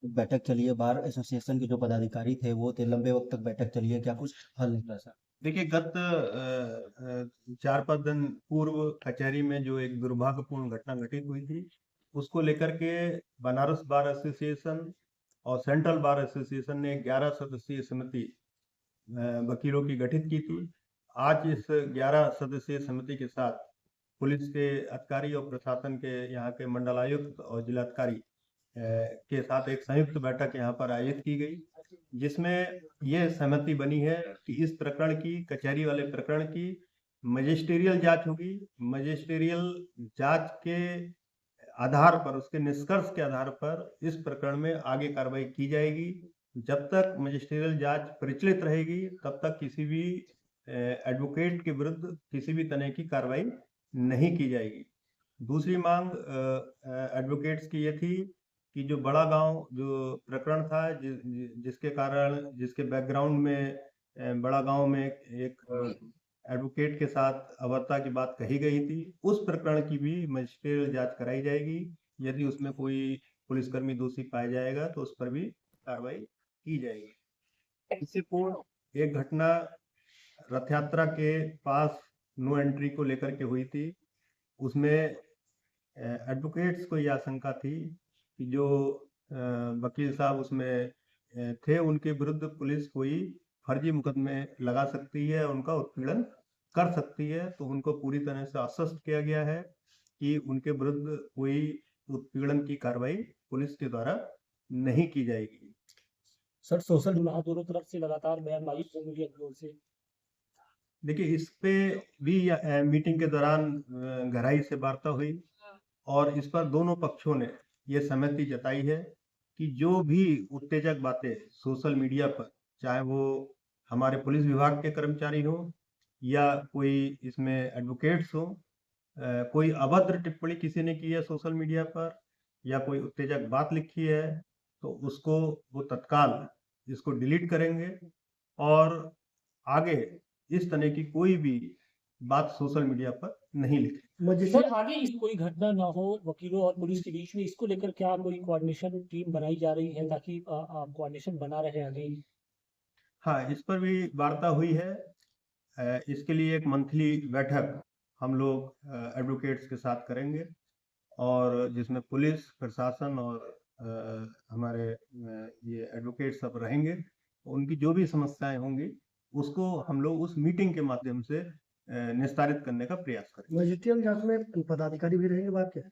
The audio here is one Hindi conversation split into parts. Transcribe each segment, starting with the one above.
बैठक चली है, बार एसोसिएशन के जो पदाधिकारी थे वो थे, लंबे वक्त तक बैठक चली है, क्या कुछ हल निकला सर? देखिए, गत 4-5 दिन पूर्व कचहरी में जो एक दुर्भाग्यपूर्ण घटना घटित हुई थी, उसको लेकर के बनारस बार एसोसिएशन और सेंट्रल बार एसोसिएशन ने 11 सदस्यीय समिति वकीलों की गठित की थी। आज इस 11 सदस्यीय समिति के साथ पुलिस के अधिकारी और प्रशासन के यहाँ के मंडलायुक्त और जिलाधिकारी के साथ एक संयुक्त बैठक यहाँ पर आयोजित की गई, जिसमें यह सहमति बनी है कि इस प्रकरण की, कचहरी वाले प्रकरण की मजिस्ट्रियल जांच होगी। मजिस्ट्रियल जांच के आधार पर, उसके निष्कर्ष के आधार पर इस प्रकरण में आगे कार्रवाई की जाएगी। जब तक मजिस्ट्रियल जांच प्रचलित रहेगी, तब तक किसी भी एडवोकेट के विरुद्ध किसी भी तरह की कार्रवाई नहीं की जाएगी। दूसरी मांग एडवोकेट्स की ये थी कि जो बड़ा गांव जो प्रकरण था, जिसके कारण, जिसके बैकग्राउंड में बड़ा गांव में एक एडवोकेट के साथ अभद्रता की बात कही गई थी, उस प्रकरण की भी मजिस्ट्रियल जांच कराई जाएगी। यदि उसमें कोई पुलिसकर्मी दोषी पाया जाएगा तो उस पर भी कार्रवाई की जाएगी। इससे पूर्व एक घटना रथ यात्रा के पास नो एंट्री को लेकर के हुई थी। उसमें एडवोकेट्स को यह आशंका थी कि जो वकील साहब उसमें थे, उनके विरुद्ध पुलिस कोई फर्जी मुकदमे लगा सकती है, उनका उत्पीड़न कर सकती है। तो उनको पूरी तरह से आश्वस्त किया गया है कि उनके विरुद्ध कोई उत्पीड़न की कार्रवाई पुलिस के द्वारा नहीं की जाएगी। सर, सोशल मीडिया दोनों तरफ से लगातार बयानबाजी मीडिया की ओर से। देखिए, इस पे भी मीटिंग के दौरान गहराई से वार्ता हुई और इस पर दोनों पक्षों ने ये सहमति जताई है कि जो भी उत्तेजक बातें सोशल मीडिया पर, चाहे वो हमारे पुलिस विभाग के कर्मचारी हो या कोई इसमें एडवोकेट्स हो, कोई अभद्र टिप्पणी किसी ने की है सोशल मीडिया पर या कोई उत्तेजक बात लिखी है, तो उसको वो तत्काल इसको डिलीट करेंगे और आगे इस तरह की कोई भी बात सोशल मीडिया पर नहीं लिखें। सर, आगे इस कोई घटना ना हो वकीलों और पुलिस के बीच में, इसको लेकर क्या कोई कोऑर्डिनेशन टीम बनाई जा रही है ताकि कोऑर्डिनेशन बना रहे आगे? हाँ, इस पर भी वार्ता हुई है। इसके लिए एक मंथली बैठक हम लोग एडवोकेट्स के साथ करेंगे और जिसमें पुलिस प्रशासन और हमारे ये एडवोकेट सब रहेंगे। उनकी जो भी समस्याएं होंगी उसको हम लोग उस मीटिंग के माध्यम से निस्तारित करने का प्रयास करेंगे। मजिस्ट्रियल जांच में पदाधिकारी भी रहेंगे, बात क्या है?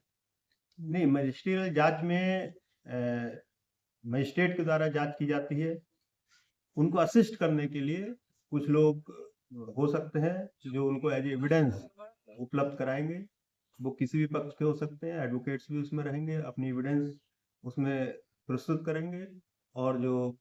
नहीं, मजिस्ट्रियल जांच में मजिस्ट्रेट के द्वारा जांच की जाती है। उनको असिस्ट करने के लिए कुछ लोग हो सकते हैं जो उनको एज एविडेंस उपलब्ध कराएंगे। वो किसी भी पक्ष के हो सकते हैं, एडवोकेट्स भी उसमें रहेंगे, अपनी एविडेंस उसमें प्रस्तुत करेंगे और जो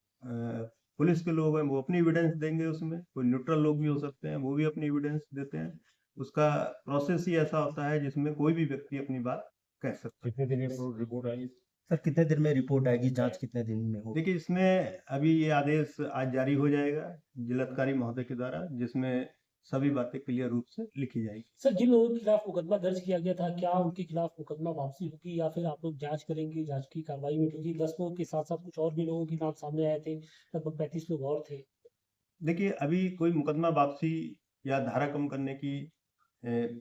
पुलिस के लोग हैं वो अपनी एविडेंस देंगे। उसमें कोई न्यूट्रल लोग भी हो सकते हैं, वो भी अपनी एविडेंस देते हैं। उसका प्रोसेस ही ऐसा होता है जिसमें कोई भी व्यक्ति अपनी बात कह सकता है। कितने दिन में रिपोर्ट आएगी सर? कितने दिन में रिपोर्ट आएगी? जांच कितने दिन में होगी? देखिए, इसमें अभी ये आदेश आज जारी हो जाएगा जिलाधिकारी महोदय के द्वारा, जिसमें सभी बातें क्लियर रूप से लिखी जाएगी। सर, जिन लोगों के खिलाफ मुकदमा दर्ज किया गया था, क्या उनके खिलाफ मुकदमा वापसी होगी या फिर आप लोग जांच करेंगे, जांच की कार्रवाई में? क्योंकि 10 लोगों के साथ साथ कुछ और भी लोगों के नाम सामने आए थे, लगभग 35 लोग और थे। देखिए, अभी कोई मुकदमा वापसी या धारा कम करने की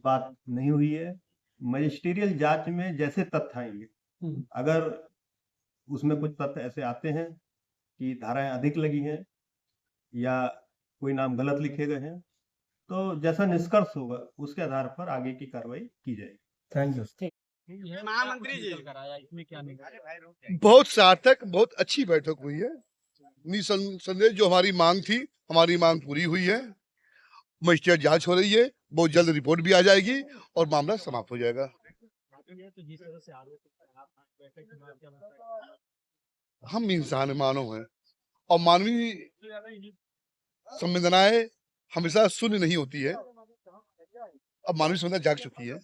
बात नहीं हुई है। मजिस्ट्रियल जांच में जैसे तथ्य आएंगे, अगर उसमें कुछ तथ्य ऐसे आते हैं कि धाराएं अधिक लगी हैं या कोई नाम गलत लिखे गए हैं, तो जैसा निष्कर्ष होगा उसके आधार पर आगे की कार्रवाई की जाएगी। Thank you. महामंत्री जी, इसमें क्या नहीं? बहुत सार्थक, बहुत अच्छी बैठक हुई है। निसंदेह जो हमारी मांग थी, हमारी मांग पूरी हुई है। मजिस्ट्रेट जांच हो रही है, बहुत जल्द रिपोर्ट भी आ जाएगी और मामला समाप्त हो जाएगा। हम इंसान मानव हैं और मानवीय संवेदनाएं हमेशा शून्य नहीं होती है। अब मानवीय संवेदना जाग चुकी है।